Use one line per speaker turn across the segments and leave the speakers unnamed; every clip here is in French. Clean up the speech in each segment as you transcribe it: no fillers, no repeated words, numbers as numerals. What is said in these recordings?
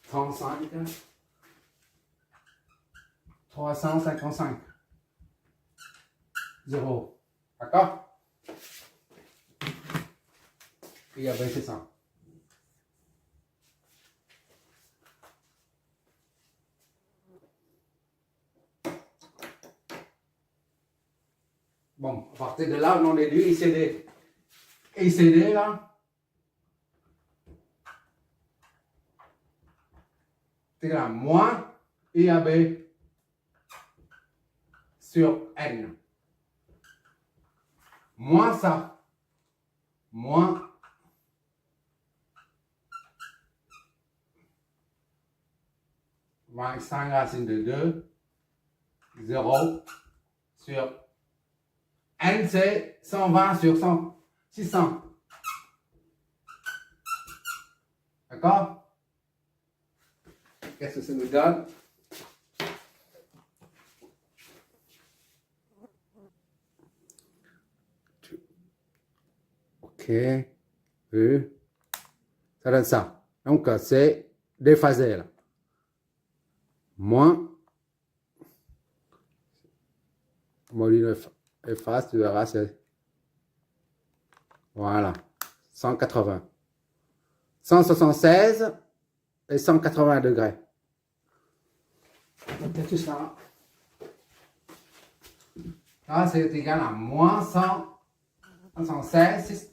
35, 355, 0. D'accord? Et après, c'est ça. Bon, à partir de là, on est du ICD. ICD, là, c'est là, moins IAB sur N. Moins ça. Moins 25 racine de 2, 0 sur N, c'est 120 sur 100, 600. D'accord? Qu'est-ce que ça nous donne? Ok. Vu. Ça donne ça. Donc, c'est déphasé, là. Moins. Modulo efface, tu verras, c'est. Voilà. 180. 176 et 180 degrés. Donc, tout ça. Là, c'est égal à moins 116.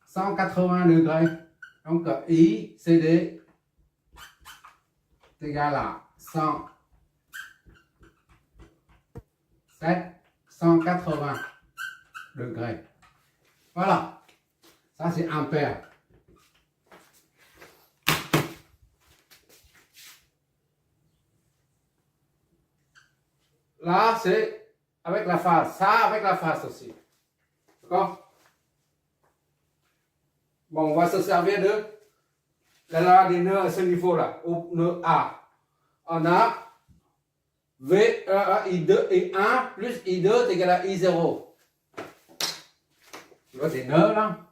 180 degrés. Donc, I, CD est égal à 180 degrés. Voilà. Ça, c'est ampère. Là, c'est avec la phase. Ça, avec la phase aussi. D'accord? Bon, on va se servir de la loi des nœuds à ce niveau-là, au nœud A. On a V1, I2, I1 plus I2 est égal à I0. Tu vois des nœuds là?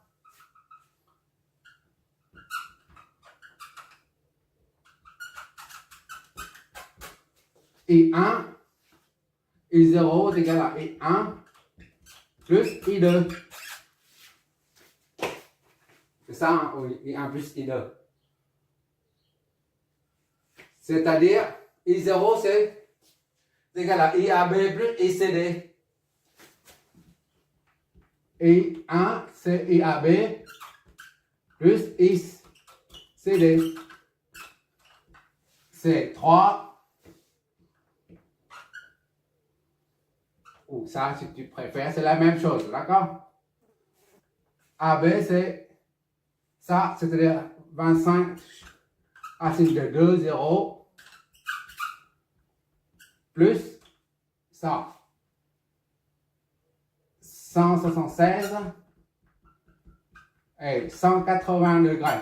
I1, I0 est égal à I1 plus I2. C'est ça, hein? Oui, I1 plus I2. C'est-à-dire, I0 c'est égal à IAB plus ICD. I1 c'est IAB plus ICD. C'est 3. Ou ça, si tu préfères, c'est la même chose, d'accord? AB c'est ça, c'est-à-dire 25 racine de 2, 0, plus ça, 176 et 180 degrés.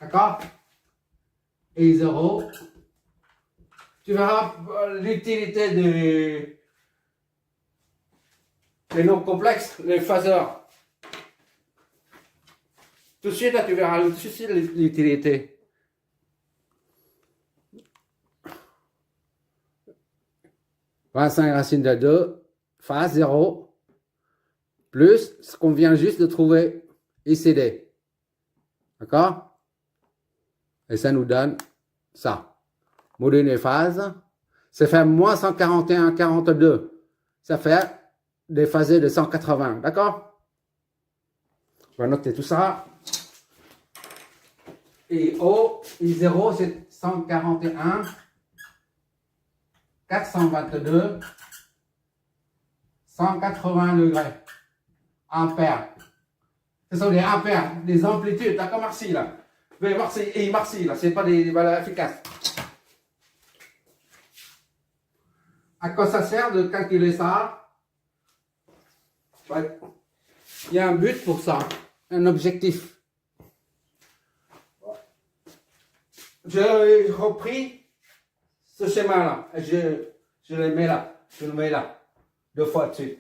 D'accord? Et 0. Tu verras l'utilité des nombres complexes, les phaseurs. Tout de suite, là, tu verras tout de suite l'utilité. « 25 racine de 2, phase 0, plus ce qu'on vient juste de trouver, ICD. » D'accord? Et ça nous donne ça. Module des phases, ça fait moins 141, 42. Ça fait des phasés de 180. D'accord? On va noter tout ça. Et O, I0, c'est 141, 422, 180 degrés. Ampères. Ce sont des ampères, des amplitudes. D'accord, merci là. Mais merci là, c'est pas des valeurs efficaces. À quoi ça sert de calculer ça? Ouais. Il y a un but pour ça, un objectif. J'ai repris ce schéma-là, je le mets là, je le mets là. 2 fois dessus.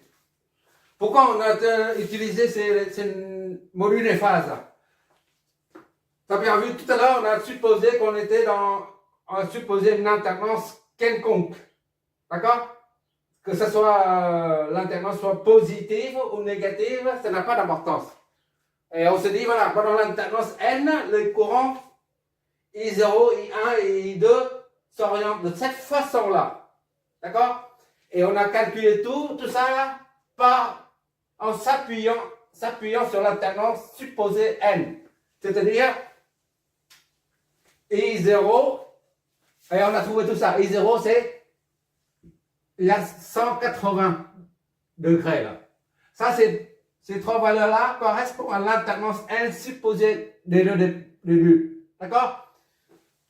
Pourquoi on a utilisé ces modules et phases là? Tu as bien vu tout à l'heure, on a supposé qu'on était on a supposé une alternance quelconque. D'accord? Que ce soit l'alternance soit positive ou négative, ça n'a pas d'importance. Et on se dit, voilà, pendant l'alternance N, le courant I0, I1 et I2 s'orientent de cette façon-là. D'accord? Et on a calculé tout ça en s'appuyant sur l'alternance supposée N. C'est-à-dire I0, et on a trouvé tout ça. I0, c'est il y a 180 degrés là. Ça, ces 3 valeurs-là correspondent à l'alternance N supposée des deux. D'accord?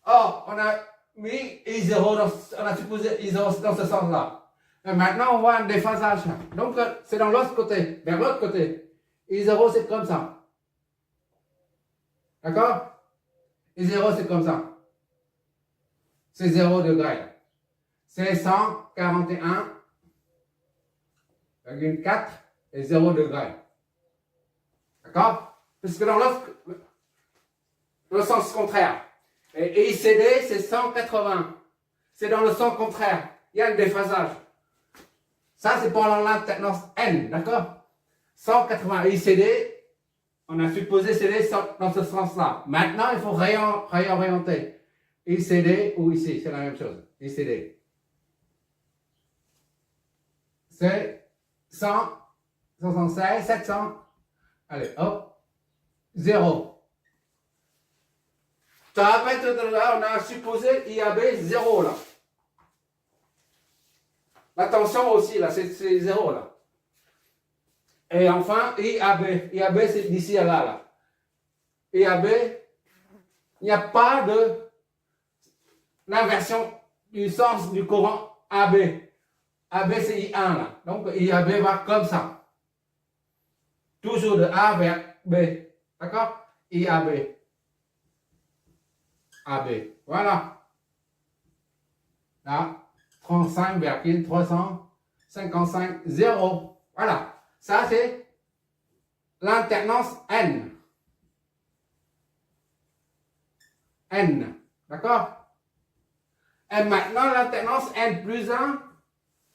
Or, on a mis I0, on a supposé I0 dans ce sens-là. Et maintenant, on voit un déphasage. Donc, c'est dans l'autre côté, vers l'autre côté. I0, c'est comme ça. D'accord? I0, c'est comme ça. C'est 0 degré. C'est 141,4 et 0 degré. D'accord? Parce que dans le sens contraire. Et ICD, c'est 180. C'est dans le sens contraire. Il y a un déphasage. Ça, c'est pendant l'alternance N. D'accord? 180 ICD, on a supposé CD dans ce sens-là. Maintenant, il faut réorienter. ICD ou ici, c'est la même chose. ICD. C'est 176, 700. Allez, hop. 0. Tu te rappelles tout à l'heure, on a supposé IAB 0 là. La tension aussi là, c'est 0 là. Et enfin, IAB. IAB, c'est d'ici à là. IAB, il n'y a pas de l'inversion du sens du courant AB. AB, c'est I1 là. Donc, IAB va comme ça. Toujours de A vers B. D'accord? IAB. AB. Voilà. Là, 35,355, 0. Voilà. Ça, c'est l'alternance N. N. D'accord? Et maintenant, l'alternance N plus 1,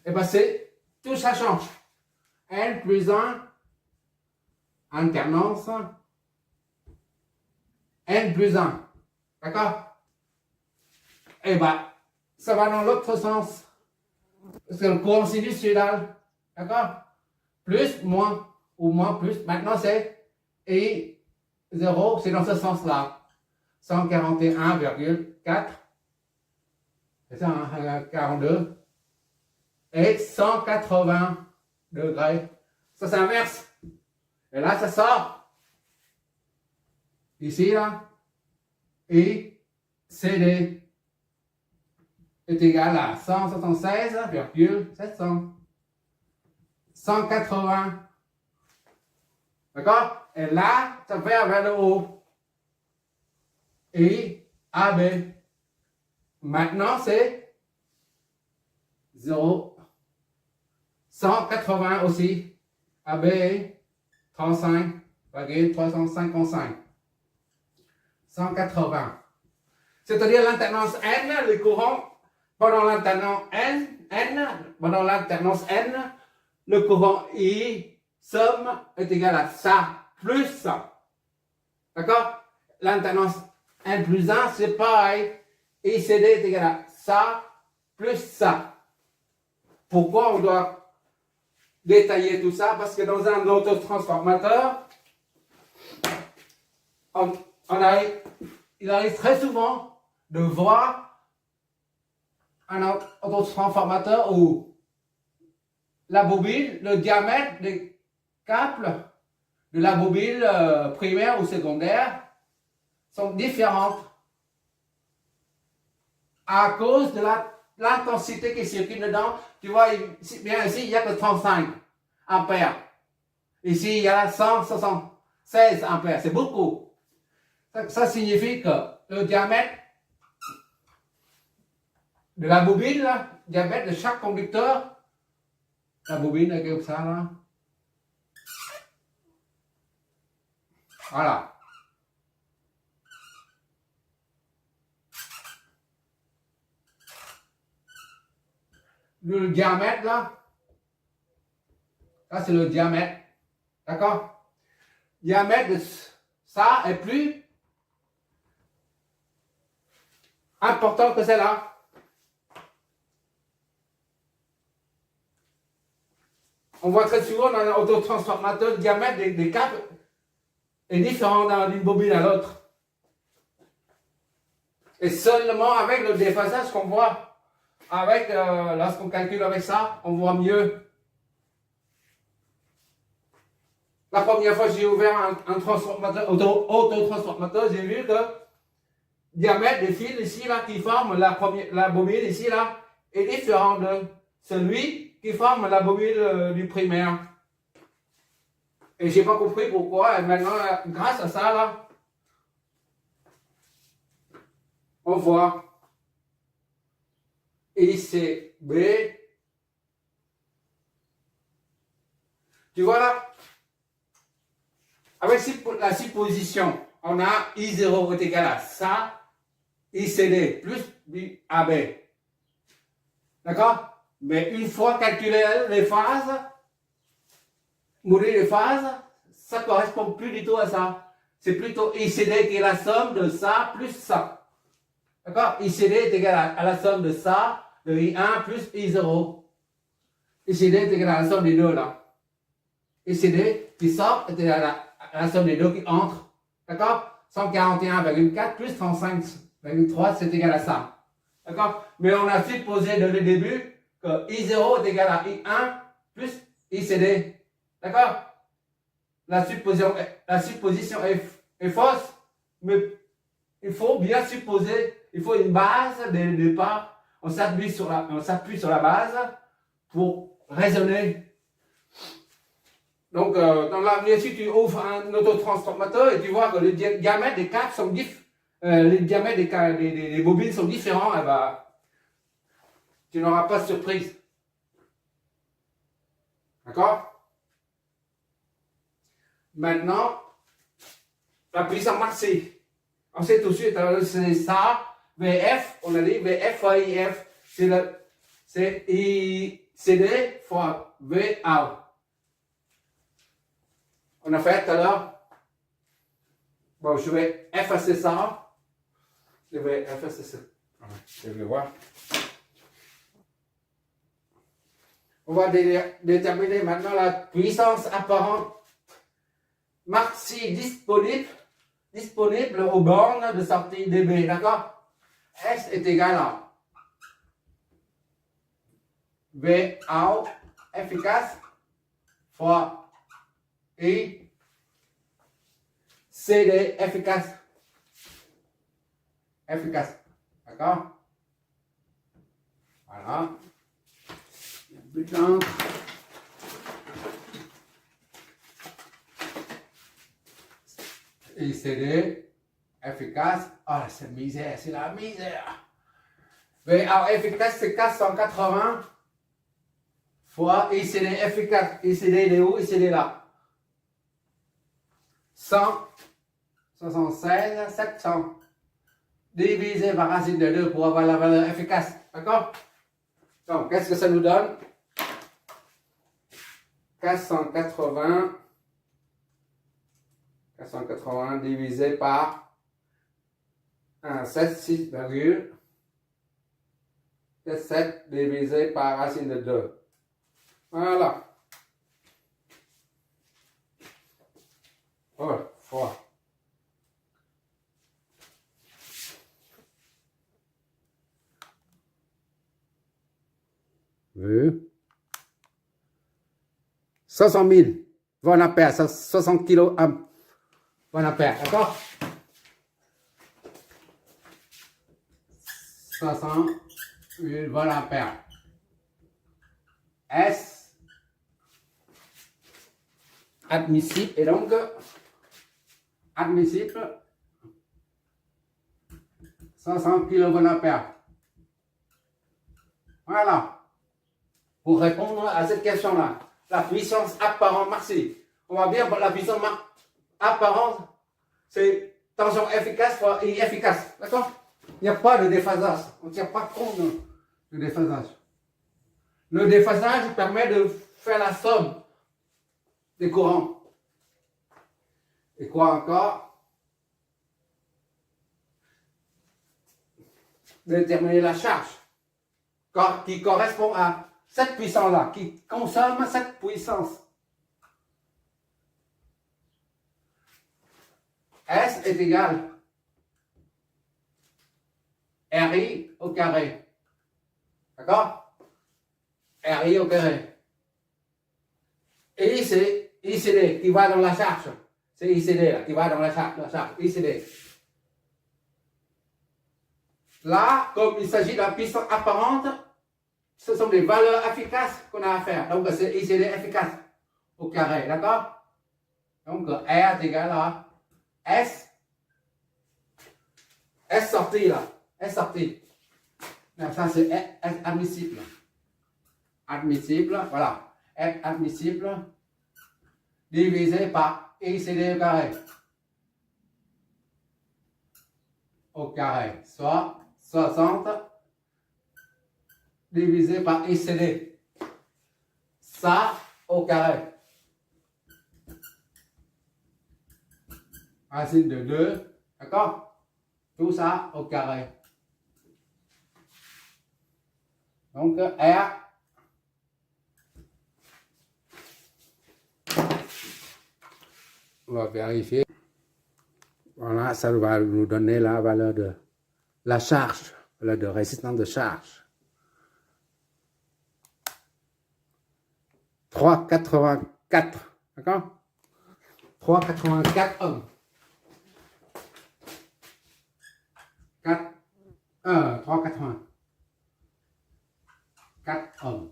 et bien c'est, tout ça change. N plus 1, alternance N plus 1. D'accord? Et bien, ça va dans l'autre sens. Parce que le courant sinusoïdal, d'accord? Plus, moins, ou moins, plus. Maintenant, c'est I 0, c'est dans ce sens-là. 141,4. C'est ça, hein, 42. Et 180 degrés. Ça s'inverse. Et là, ça sort. Ici, là. Et CD est égal à 176,700. 180. D'accord? Et là, ça fait vers le haut. Et AB. Maintenant, c'est 0. 180 aussi. AB est 35,355. 180. C'est-à-dire l'alternance N, le courant, pendant l'alternance N, le courant I, somme, est égal à ça, plus ça. D'accord? L'alternance N plus 1, c'est pareil. ICD est égal à ça, plus ça. Pourquoi on doit détailler tout ça? Parce que dans un autotransformateur, il arrive très souvent de voir un autotransformateur où la bobine, le diamètre des câbles de la bobine primaire ou secondaire sont différentes à cause de l'intensité qui circule dedans. Tu vois, bien ici, il n'y a que 35 ampères. Ici, il y a 176 ampères. C'est beaucoup. Ça signifie que le diamètre de la bobine, le diamètre de chaque conducteur La bobine est comme ça, là. Voilà. Le diamètre, là, ça c'est le diamètre. D'accord? Diamètre de ça est plus important que celle-là. On voit très souvent dans un autotransformateur, le diamètre des câbles est différent d'une bobine à l'autre. Et seulement avec le déphasage qu'on voit, avec lorsqu'on calcule avec ça, on voit mieux. La première fois que j'ai ouvert un transformateur, autotransformateur, j'ai vu que le diamètre des fils ici là qui forment la bobine ici là est différent de celui qui forme la bobine du primaire. Et j'ai pas compris pourquoi. Et maintenant, grâce à ça là, on voit ICB. Tu vois là, avec la supposition, on a I0 est égal à ça, ICD plus AB. D'accord? Mais une fois calculé les phases, mourir les phases, ça ne correspond plus du tout à ça. C'est plutôt ICD qui est la somme de ça plus ça. D'accord? ICD est égal à la somme de ça, de I1 plus I0. ICD est égal à la somme des deux là. ICD qui sort est égal à la somme des deux qui entrent. D'accord? 141,4 plus 35,3 c'est égal à ça. D'accord? Mais on a supposé dès le début que I0 est égal à I1 plus ICD. D'accord? La supposition est fausse, mais il faut bien supposer, il faut une base dès le départ. On s'appuie sur la base pour raisonner. Donc, dans l'avenir, si tu ouvres un autotransformateur et tu vois que les diamètres des câbles sont différents, les diamètres des bobines sont différents, eh ben, tu n'auras pas de surprise. D'accord? Maintenant, la puissance maxi. On sait tout de suite, c'est ça, VF, on a dit VF fois IF, c'est ICD fois VA. On a fait tout à l'heure. Bon, je vais effacer ça. Je vais effacer ça. Je vais voir. On va déterminer maintenant la puissance apparente maxi disponible aux bornes de sortie dB. D'accord? S est égal à VA efficace fois I CD efficace. D'accord? Voilà. Il y a plus d'encre. ICD efficace. Ah, c'est misère, c'est la misère. VA efficace, c'est 480 fois ICD efficace. ICD il est où? ICD est là. 176, 700 divisé par racine de 2 pour avoir la valeur efficace. D'accord? Donc, qu'est-ce que ça nous donne? 480 divisé par 76 divisé par racine de 2. Voilà. Oh, fois. Vu. 60 000 volts ampères, 60 kg volts ampères, d'accord? 60 000 volts ampères. S admissible et donc admissible 500 kV. Voilà. pour répondre à cette question-là. La puissance apparente maxi. On va bien, la puissance apparente, c'est tension efficace fois inefficace. D'accord? Il n'y a pas de déphasage. On ne tient pas compte de déphasage. Le déphasage permet de faire la somme des courants. Et quoi encore? Déterminer la charge qui correspond à cette puissance-là, qui consomme cette puissance. S est égal RI au carré. D'accord? RI au carré. Et c'est ICD qui va dans la charge. C'est ICD là, qui va dans la charge. ICD. Là, comme il s'agit d'une puissance apparente, ce sont des valeurs efficaces qu'on a à faire. Donc, c'est ICD efficace au carré. D'accord? Donc, R est égal à S sorti là. S sorti. Ça, c'est S admissible. Admissible, voilà. S admissible divisé par ICD au carré. Au carré. Soit 60 divisé par ICD. Ça au carré. Racine de 2. D'accord? Tout ça au carré. Donc, R. On va vérifier. Voilà, ça va nous donner la valeur de la charge, la valeur de résistance de charge. 3,84. D'accord? 3,84 ohms. 3,80. 4 ohms.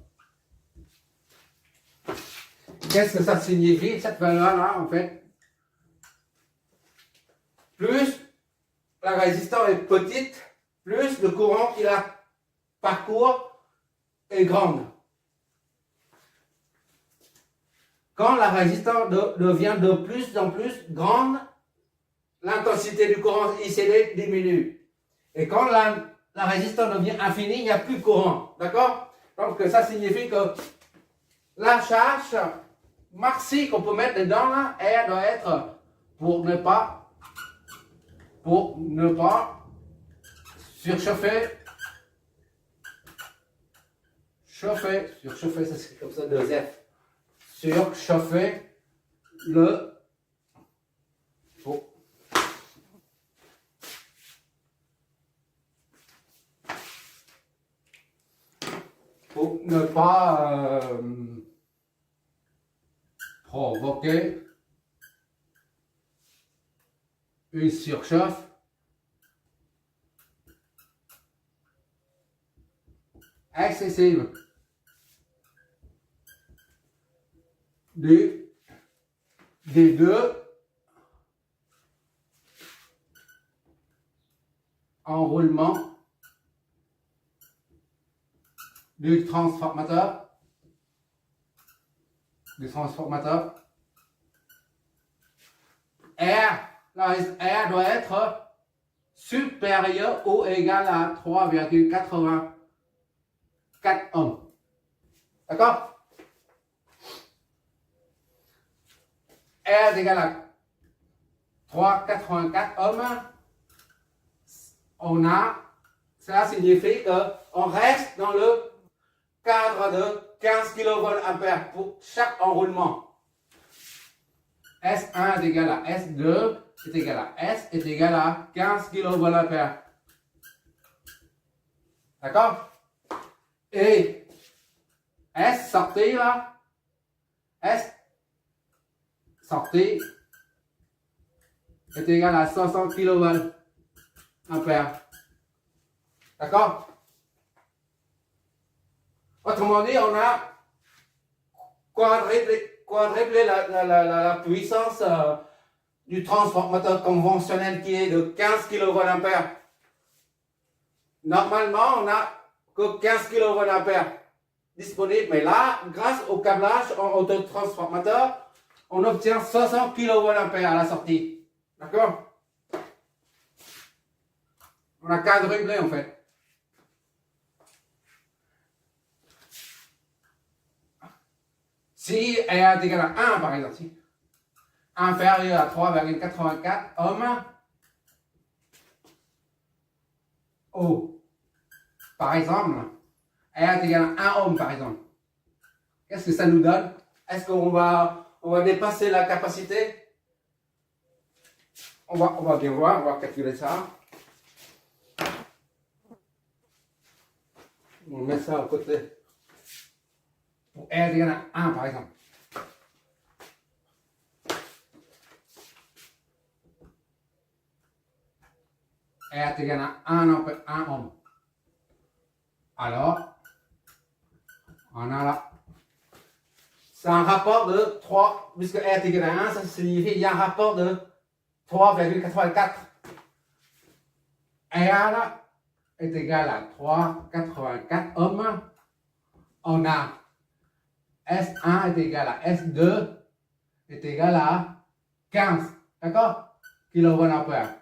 Qu'est-ce que ça signifie, cette valeur-là, en fait? Plus la résistance est petite, plus le courant qu'il a parcourt est grande. Quand la résistance devient de plus en plus grande, l'intensité du courant ICD diminue. Et quand la résistance devient infinie, il n'y a plus de courant. D'accord? Donc ça signifie que la charge maxi qu'on peut mettre dedans, là, R doit être pour ne pas surchauffer. Surchauffer, ça c'est comme ça, 2F. Surchauffer pour ne pas provoquer une surchauffe excessive des deux enroulements du transformateur. R doit être supérieur ou égal à 3,84 ohms. D'accord? R est égal à 3,84 ohms. Cela signifie qu'on reste dans le cadre de 15 kVA pour chaque enroulement. S1 est égal à S2 est égal à S est égal à 15 kVA. D'accord? Et S sorti là, S sorti est égal à 60 kVA. D'accord? Autrement dit, on a quadruplé la puissance du transformateur conventionnel qui est de 15 kVA. Normalement, on n'a que 15 kVA. disponible. Mais là, grâce au câblage en autotransformateur, on obtient 60 kVA à la sortie. D'accord? On a quadruplé en fait. Si R est égal à 1, par exemple, si inférieur à 3,84 ohms, oh, par exemple, R est égal à 1 ohm, par exemple. Qu'est-ce que ça nous donne? Est-ce qu'on va dépasser la capacité? On va bien voir, on va calculer ça. On met ça à côté. Pour R est égal à 1, par exemple. R est égal à 1 ohm. Alors, on a là. C'est un rapport de 3, puisque R est égal à 1, ça signifie qu'il y a un rapport de 3,84. R est égal à 3,84 ohms. On a S1 est égal à S2 est égal à 15. D'accord? Kilovoltampères.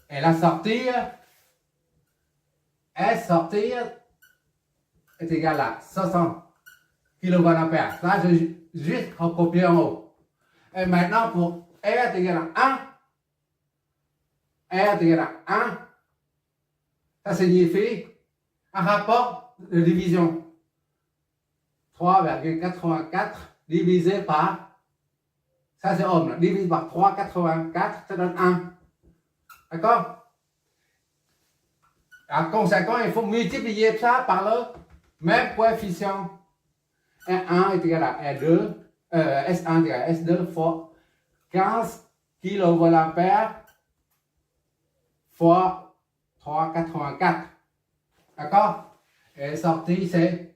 Et la sortie, S sortie est égal à 60 kVA. Ça, j'ai juste recopié en haut. Et maintenant, pour R est égal à 1, R est égal à 1, ça signifie un rapport de division. 3,84 divisé par, ça c'est ohm, divisé par 3,84, ça donne 1. D'accord? En conséquent, il faut multiplier ça par le même coefficient. R1 est égal à R2, S1 est égal à S2 fois 15 kVA fois 3,84. D'accord? Et sortie, c'est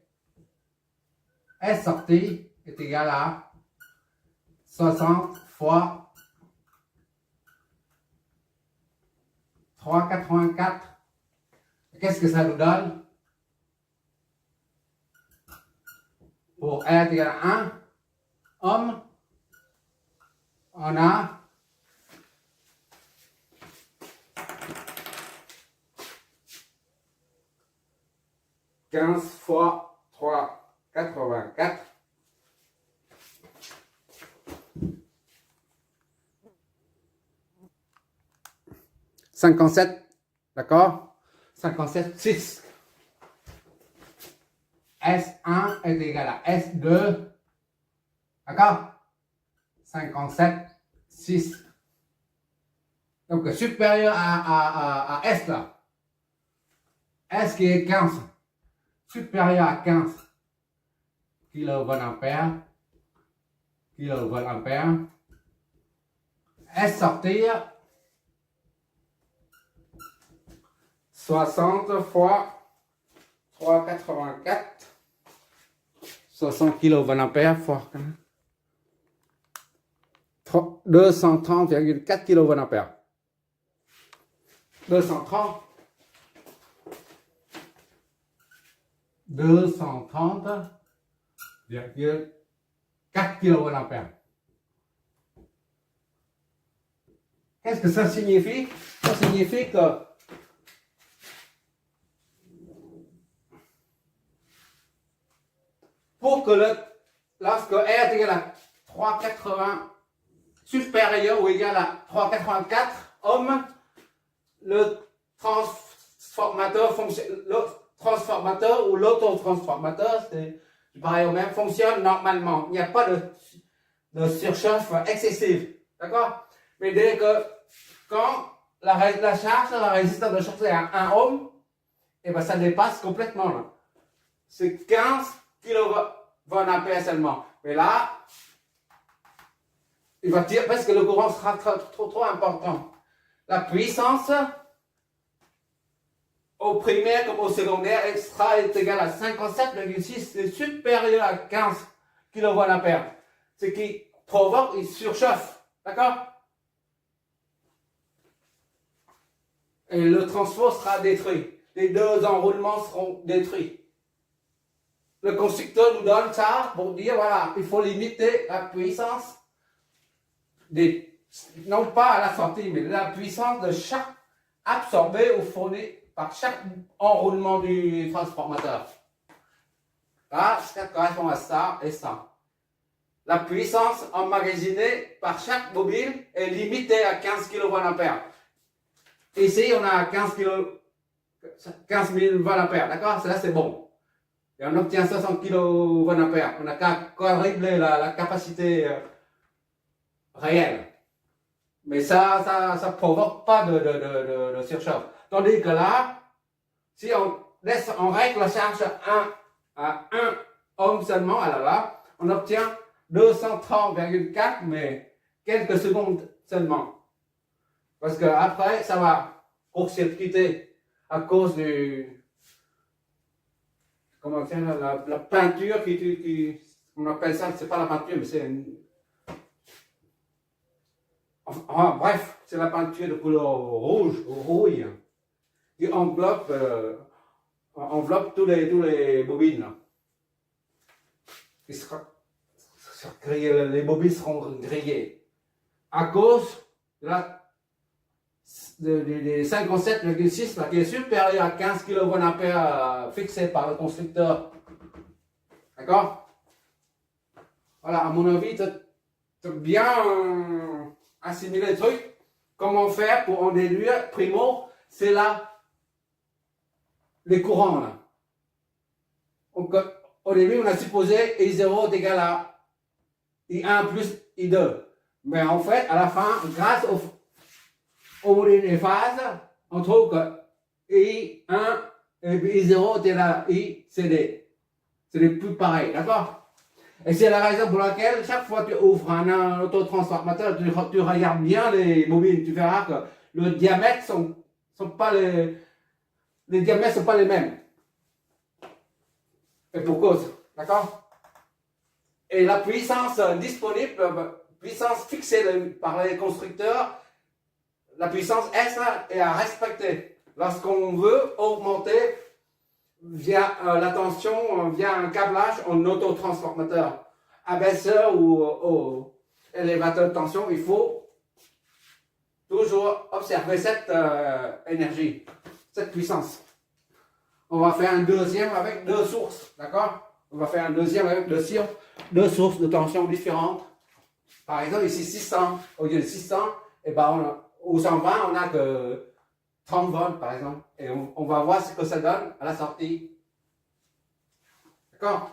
S sortie est égal à 60 fois 3,84. Qu'est-ce que ça nous donne? Pour R est égal à 1 ohm, on a 15 fois 3,84. 57, d'accord? 57,6. S1 est égal à S2, d'accord? 57,6. Donc supérieur à S là. S qui est 15. Supérieur à 15 kVA. S sortir 60 fois 3,84. 60 kVA fois 230,4 kVA. 230,4 kVA. Qu'est-ce que ça signifie? Ça signifie que pour que lorsque R est égal à 3,80 supérieur ou égal à 3,84 ohms, le transformateur ou l'autotransformateur, c'est pareil au même, fonctionne normalement. Il n'y a pas de surchauffe excessive. D'accord? Mais dès que quand la résistance de charge est à 1 ohm, et ben ça dépasse complètement là. C'est 15 kVA seulement. Mais là, il va tirer parce que le courant sera trop important. La puissance au primaire comme au secondaire extra est égale à 57,6, c'est supérieur à 15 kVA. Ce qui provoque une surchauffe. D'accord? Et le transfo sera détruit. Les deux enroulements seront détruits. le constructeur nous donne ça pour dire, voilà, il faut limiter la puissance non pas à la sortie, mais la puissance de chaque absorbé ou fourni par chaque enroulement du transformateur. Là, ça correspond à ça et ça. La puissance emmagasinée par chaque bobine est limitée à 15 kVA. Ici, on a 15 000 VA, d'accord? Ça, c'est bon. Et on obtient 60 kVA. On n'a qu'à quadrupler la capacité réelle. Mais ça provoque pas de surchauffe. Tandis que là, si on règle la charge à 1 ohm seulement, alors là, on obtient 230,4, mais quelques secondes seulement. Parce que après, ça va court-circuiter à cause du, comment dire, la peinture on appelle ça, c'est pas la peinture, mais c'est une, bref, c'est la peinture de couleur rouge ou rouille qui enveloppe tous les bobines. Là. Les bobines seront grillées à cause des 57,6 qui est supérieur à 15 kVA fixé par le constructeur. D'accord? Voilà, à mon avis, tu as bien assimiler le truc. Comment faire pour en déduire? Primo, c'est là les courants. Là. Donc, au début, on a supposé I0 est égal à I1 plus I2. Mais en fait, à la fin, grâce au modèle des phases, on trouve que I1 et I0 est égal à ICD. C'est les plus pareils, d'accord? Et c'est la raison pour laquelle, chaque fois que tu ouvres un autotransformateur, tu regardes bien les bobines, tu verras que le diamètre sont pas les diamètres sont pas les mêmes. Et pour cause, d'accord? Et la puissance disponible, puissance fixée par les constructeurs, la puissance S est à respecter. Lorsqu'on veut augmenter via la tension, via un câblage en autotransformateur, abaisseur ou élévateur de tension, il faut toujours observer cette énergie, cette puissance. On va faire un deuxième avec deux sources, d'accord? On va faire un deuxième avec deux sources de tension différentes. Par exemple, ici 600, au lieu de 600, et ben au 120, on n'a que 30 volts par exemple. Et on va voir ce que ça donne à la sortie. D'accord?